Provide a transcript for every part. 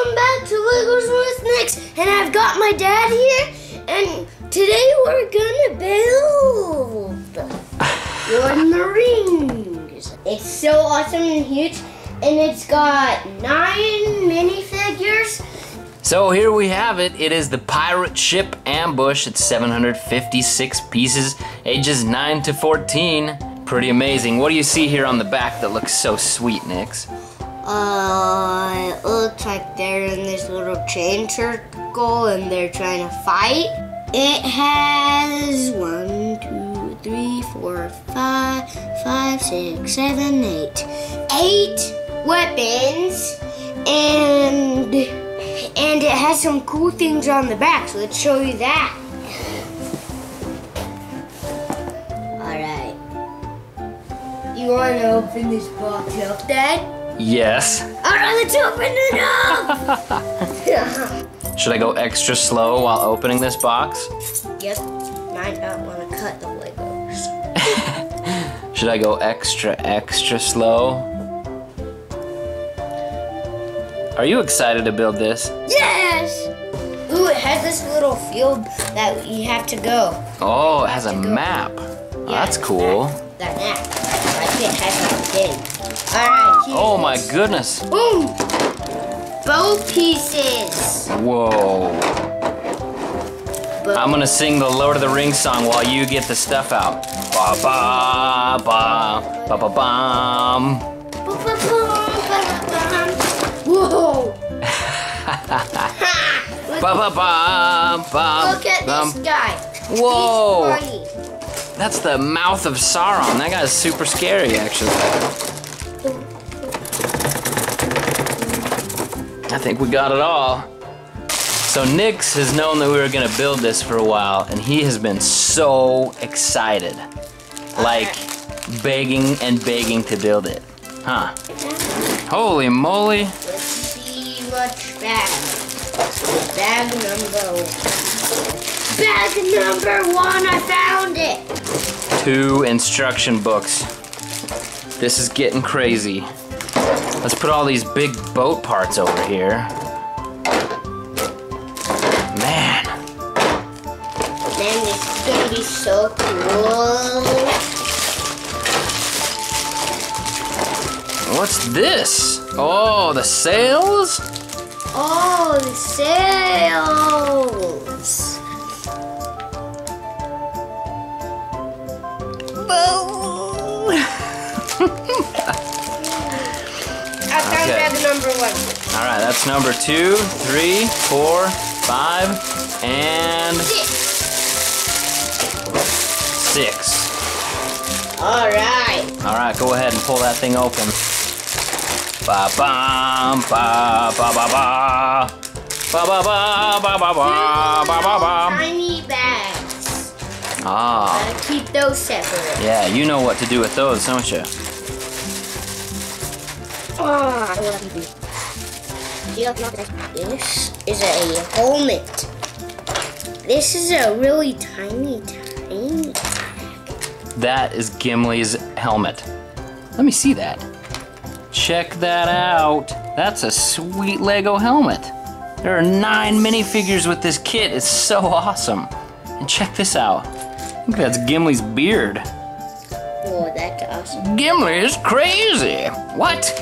Welcome back to Legos with NIX, and I've got my dad here, and today we're gonna build Lord of the Rings. It's so awesome and huge, and it's got 9 minifigures. So here we have it. It is the pirate ship Ambush. It's 756 pieces, ages 9 to 14. Pretty amazing. What do you see here on the back that looks so sweet, Nix? It looks like they're in this little chain circle and they're trying to fight. It has 1, 2, 3, 4, 5, 6, 7, 8. 8 weapons, and it has some cool things on the back, so let's show you that. Alright. You want to open this box up, Dad? Yes. Alright, let's open it up! Should I go extra slow while opening this box? Yep. Might not want to cut the Legos. Should I go extra slow? Are you excited to build this? Yes! Ooh, it has this little field that you have to go. Oh, it has a map. Oh, Yeah, that's cool. That map. I think it has a thing. Alright, here Oh it my is. goodness. Boom! Both pieces. Whoa. I'm gonna sing the Lord of the Rings song while you get the stuff out. Ba ba ba ba ba bum. Whoa! Ba ba ba ba. Look at this guy. Whoa! He's funny. That's the mouth of Sauron. That guy's super scary, actually. I think we got it all. So Nix has known that we were gonna build this for a while, and he has been so excited. Like, begging and begging to build it. Huh? Holy moly. Let's see what's bag. Bag number 1, I found it. 2 instruction books. This is getting crazy. Let's put all these big boat parts over here. Man. Man, this is gonna be so cool. What's this? Oh, the sails? Oh, the sails. I found bag number 1. All right, that's number 2, 3, 4, 5, and 6. All right. All right, go ahead and pull that thing open. Ba bum ba ba ba ba ba ba ba ba ba ba ba ba ba. Tiny bags. Ah. Gotta keep those separate. Yeah, you know what to do with those, don't you? This is a helmet. This is a really tiny bag. That is Gimli's helmet. Let me see that. Check that out. That's a sweet Lego helmet. There are 9 minifigures with this kit. It's so awesome. And check this out. I think that's Gimli's beard. Oh, that's awesome. Gimli is crazy. What?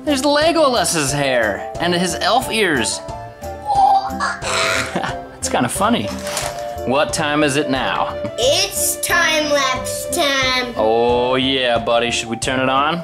There's Legolas's hair and his elf ears. That's kind of funny. What time is it now? It's time-lapse time. Oh yeah, buddy. Should we turn it on?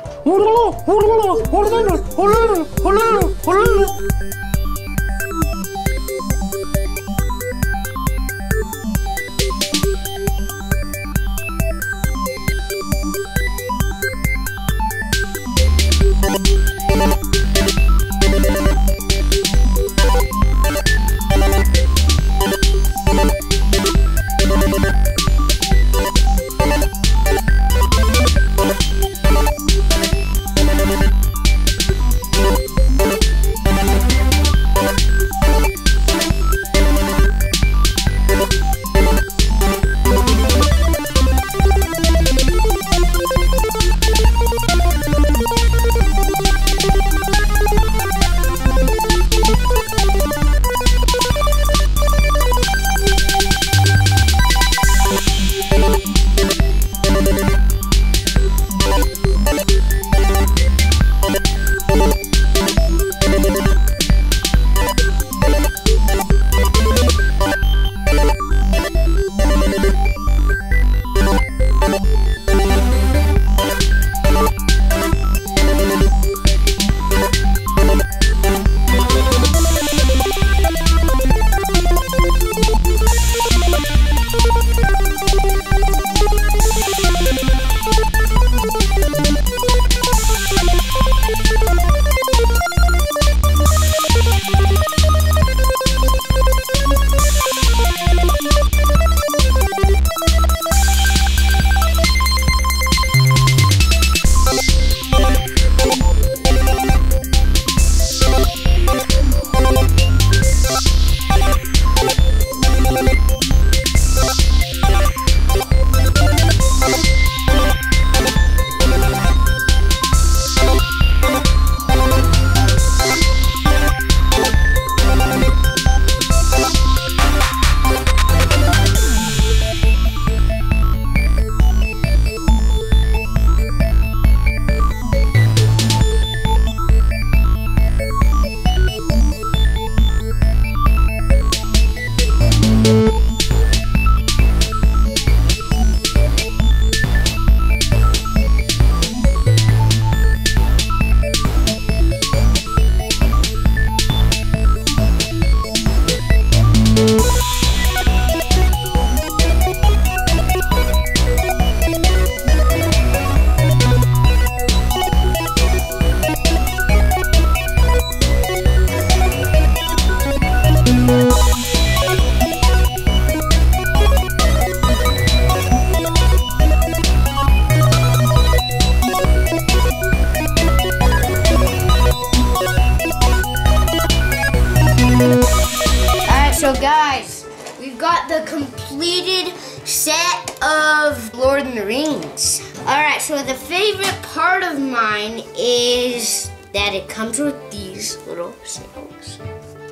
got the completed set of Lord of the Rings. Alright, so the favorite part of mine is that it comes with these little sails.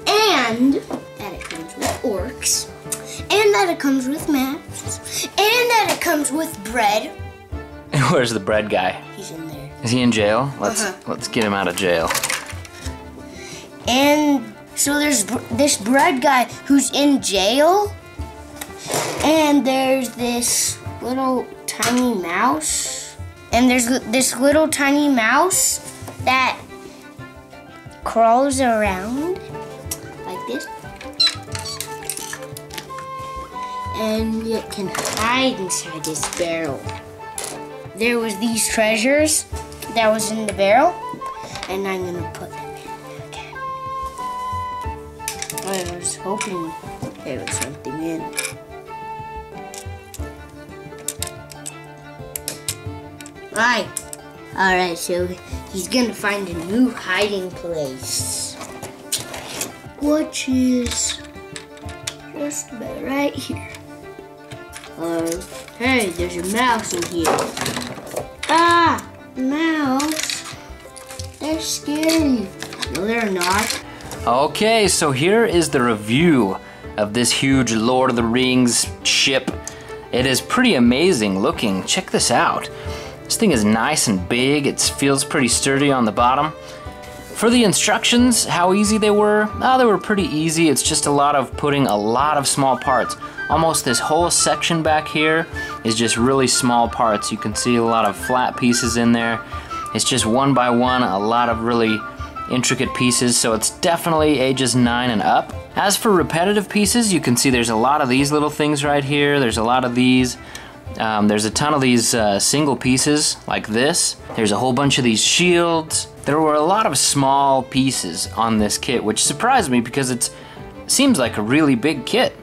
And that it comes with orcs. And that it comes with maps. And that it comes with bread. Where's the bread guy? He's in there. Is he in jail? Let's get him out of jail. And so there's this bread guy who's in jail. And there's this little tiny mouse. And there's this little tiny mouse that crawls around like this. And it can hide inside this barrel. There was these treasures that was in the barrel, and I'm gonna put them in again. I was hoping there was something in. Alright, so he's gonna find a new hiding place, which is just about right here. Hey, there's a mouse in here. Ah, mouse. They're scary. No, they're not. Okay, so here is the review of this huge Lord of the Rings ship. It is pretty amazing looking. Check this out. This thing is nice and big. It feels pretty sturdy on the bottom. For the instructions, how easy they were? Oh, they were pretty easy. It's just a lot of putting a lot of small parts. Almost this whole section back here is just really small parts. You can see a lot of flat pieces in there. It's just one by one, a lot of really intricate pieces, so it's definitely ages 9 and up. As for repetitive pieces, you can see there's a lot of these little things right here. There's a lot of these. There's a ton of these single pieces like this. There's a whole bunch of these shields. There were a lot of small pieces on this kit, which surprised me because it seems like a really big kit.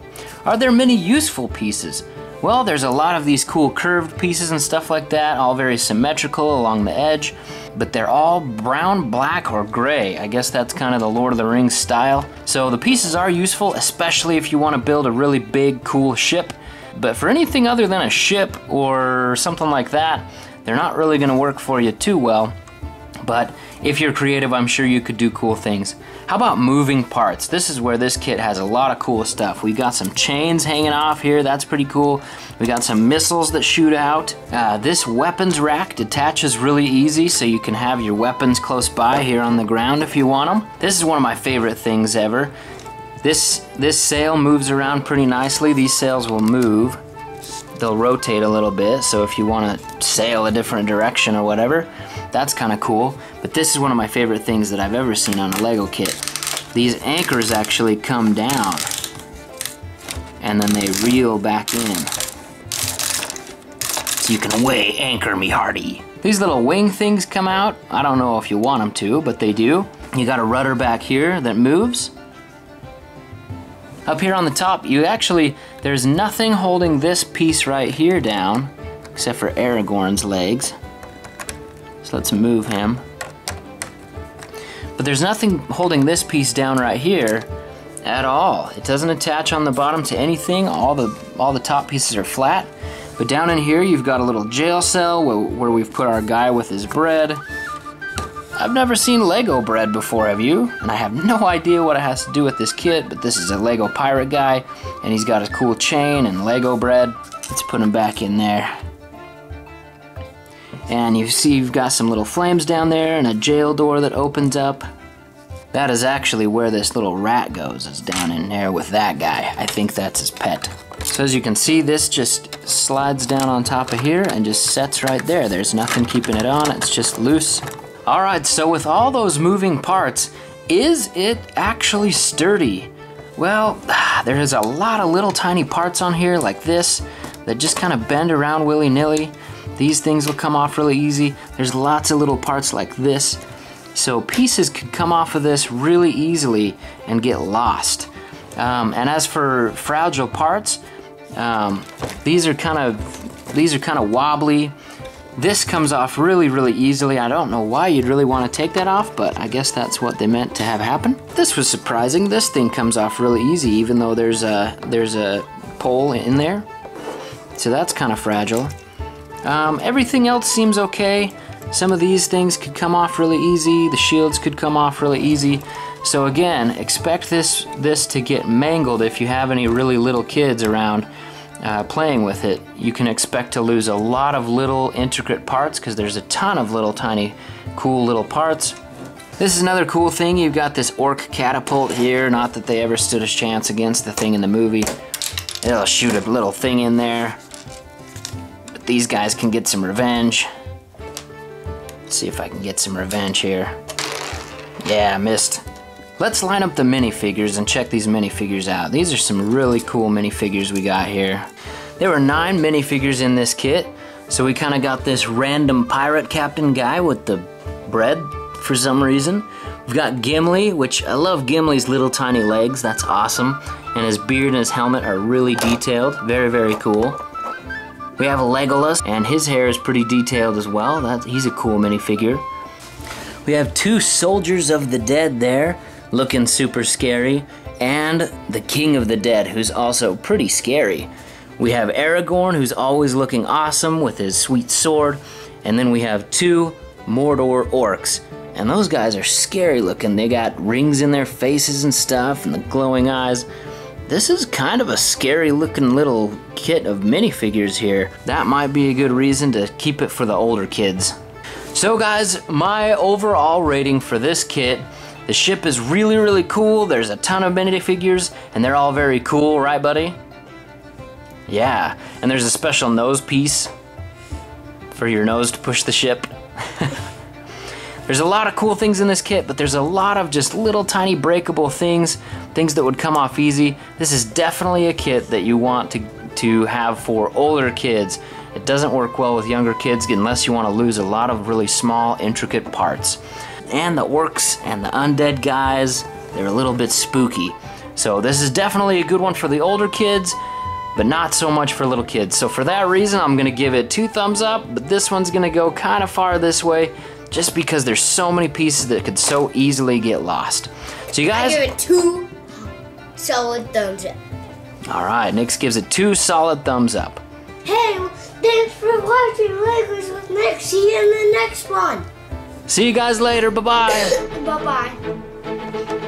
Are there many useful pieces? Well, there's a lot of these cool curved pieces and stuff like that, all very symmetrical along the edge, but they're all brown, black, or gray. I guess that's kind of the Lord of the Rings style. So the pieces are useful, especially if you want to build a really big, cool ship. But for anything other than a ship or something like that, they're not really going to work for you too well. But if you're creative, I'm sure you could do cool things. How about moving parts? This is where this kit has a lot of cool stuff. We got some chains hanging off here, that's pretty cool. We got some missiles that shoot out. This weapons rack detaches really easy, so you can have your weapons close by here on the ground if you want them. This is one of my favorite things ever. This sail moves around pretty nicely. These sails will move. They'll rotate a little bit, so if you want to sail a different direction or whatever, that's kind of cool. But this is one of my favorite things that I've ever seen on a Lego kit. These anchors actually come down, and then they reel back in. So you can weigh anchor me hearty. These little wing things come out. I don't know if you want them to, but they do. You got a rudder back here that moves. Up here on the top, there's nothing holding this piece right here down, except for Aragorn's legs. So let's move him. But there's nothing holding this piece down right here at all. It doesn't attach on the bottom to anything. All the top pieces are flat. But down in here, you've got a little jail cell where we've put our guy with his bread. I've never seen Lego bread before, have you? And I have no idea what it has to do with this kit, but this is a Lego pirate guy, and he's got a cool chain and Lego bread. Let's put him back in there. And you see you've got some little flames down there and a jail door that opens up. That is actually where this little rat goes, is down in there with that guy. I think that's his pet. So as you can see, this just slides down on top of here and just sets right there. There's nothing keeping it on, it's just loose. Alright, so with all those moving parts, is it actually sturdy? Well, there is a lot of little tiny parts on here like this that just kind of bend around willy-nilly. These things will come off really easy. There's lots of little parts like this. So pieces could come off of this really easily and get lost. And as for fragile parts, these are kind of wobbly. This comes off really, really easily. I don't know why you'd really want to take that off, but I guess that's what they meant to have happen. This was surprising. This thing comes off really easy, even though there's a pole in there. So that's kind of fragile. Everything else seems okay. Some of these things could come off really easy. The shields could come off really easy. So again, expect this to get mangled if you have any really little kids around playing with it. You can expect to lose a lot of little intricate parts because there's a ton of little tiny cool little parts. This is another cool thing. You've got this orc catapult here. Not that they ever stood a chance against the thing in the movie. It'll shoot a little thing in there. But these guys can get some revenge. Let's see if I can get some revenge here. Yeah, I missed. Let's line up the minifigures and check these minifigures out. These are some really cool minifigures we got here. There were 9 minifigures in this kit, so we kind of got this random pirate captain guy with the bread for some reason. We've got Gimli, which I love Gimli's little tiny legs. That's awesome. And his beard and his helmet are really detailed. Very, very cool. We have Legolas, and his hair is pretty detailed as well. He's a cool minifigure. We have 2 soldiers of the dead there, looking super scary, and the King of the Dead, who's also pretty scary. We have Aragorn, who's always looking awesome with his sweet sword, and then we have 2 Mordor orcs, and those guys are scary looking. They got rings in their faces and stuff, and the glowing eyes. This is kind of a scary looking little kit of minifigures here. That might be a good reason to keep it for the older kids. So guys, my overall rating for this kit, the ship is really, really cool. There's a ton of minifigures, and they're all very cool, right, buddy? Yeah, and there's a special nose piece for your nose to push the ship. There's a lot of cool things in this kit, but there's a lot of just little tiny breakable things that would come off easy. This is definitely a kit that you want to have for older kids. It doesn't work well with younger kids unless you want to lose a lot of really small, intricate parts. And the orcs and the undead guys, they're a little bit spooky. So this is definitely a good one for the older kids, but not so much for little kids. So for that reason, I'm gonna give it 2 thumbs up, but this one's gonna go kind of far this way, just because there's so many pieces that could so easily get lost. So you guys... I give it 2 solid thumbs up. Alright, Nix gives it 2 solid thumbs up. Hey, thanks for watching Legos with Nix. See you in the next one. See you guys later. Bye-bye. Bye-bye.